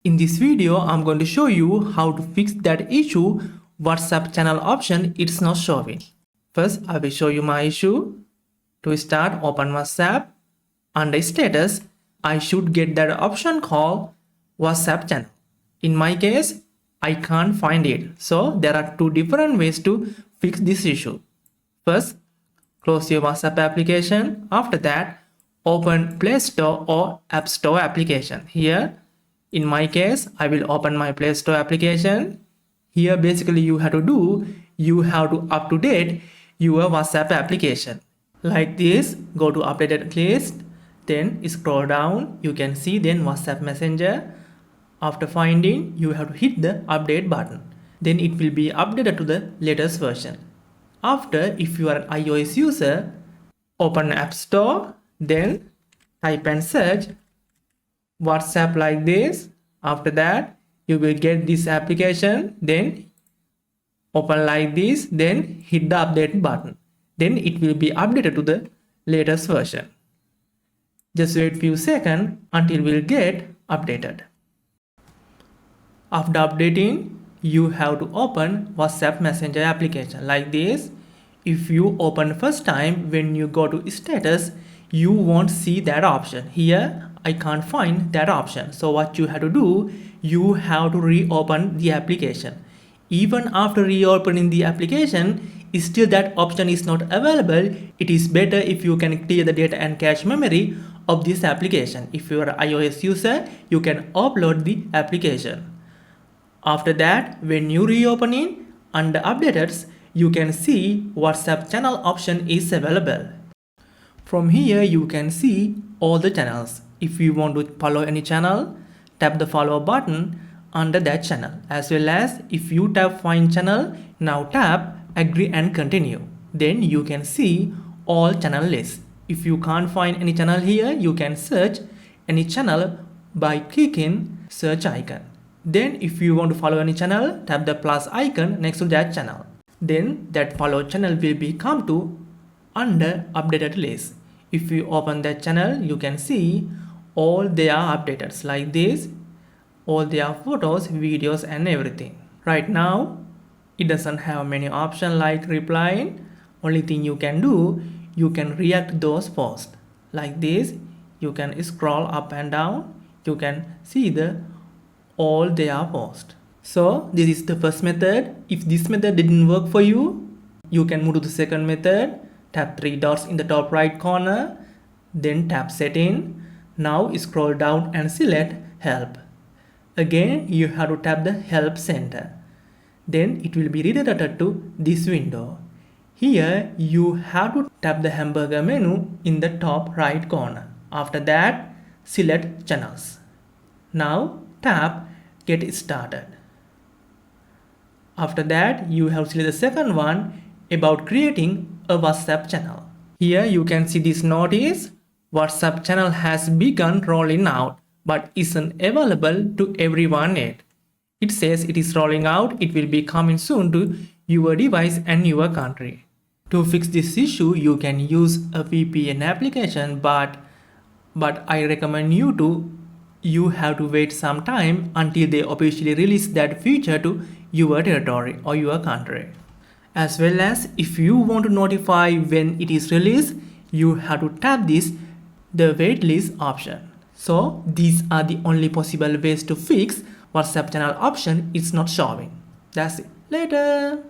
In this video, I'm going to show you how to fix that issue WhatsApp channel option it's not showing. First, I will show you my issue. To start, open WhatsApp. Under status, I should get that option called WhatsApp channel. In my case, I can't find it. So there are two different ways to fix this issue. First, close your WhatsApp application. After that, open Play Store or App Store application. Here, in my case, I will open my Play Store application. Here, basically you have to up to date your WhatsApp application. Like this, go to updated list, then scroll down, you can see then WhatsApp Messenger. After finding, you have to hit the update button. Then it will be updated to the latest version. After, if you are an iOS user, open App Store, then type and search WhatsApp like this. After that, you will get this application, then open like this, then hit the update button. Then it will be updated to the latest version. Just wait few seconds until it will get updated. After updating, you have to open WhatsApp Messenger application like this. If you open first time, when you go to status, you won't see that option. Here, I can't find that option. So what you have to do, you have to reopen the application. Even after reopening the application, still that option is not available. It is better if you can clear the data and cache memory of this application. If you are an iOS user, you can upload the application. After that, when you reopen it, under updates, you can see WhatsApp channel option is available. From here, you can see all the channels. If you want to follow any channel, tap the follow button under that channel. As well as if you tap find channel, now tap agree and continue. Then you can see all channel lists. If you can't find any channel here, you can search any channel by clicking search icon. Then if you want to follow any channel, tap the plus icon next to that channel. Then that follow channel will be come to under updated list. If you open that channel, you can see all their updates like this, all their photos, videos and everything. Right now, it doesn't have many options like replying. Only thing you can do, you can react those posts. Like this, you can scroll up and down. You can see all their posts. So this is the first method. If this method didn't work for you, you can move to the second method. Tap three dots in the top right corner. Then tap setting. Now scroll down and select help. Again, you have to tap the help center. Then it will be redirected to this window. Here you have to tap the hamburger menu in the top right corner. After that, select channels. Now tap get started. After that, you have to select the second one about creating a WhatsApp channel. Here you can see this notice. WhatsApp channel has begun rolling out but isn't available to everyone yet. It says it is rolling out. It will be coming soon to your device and your country. To fix this issue, you can use a VPN application, but I recommend you have to wait some time until they officially release that feature to your territory or your country. As well as if you want to notify when it is released, you have to tap the waitlist option. So these are the only possible ways to fix WhatsApp channel option it's not showing. That's it. Later.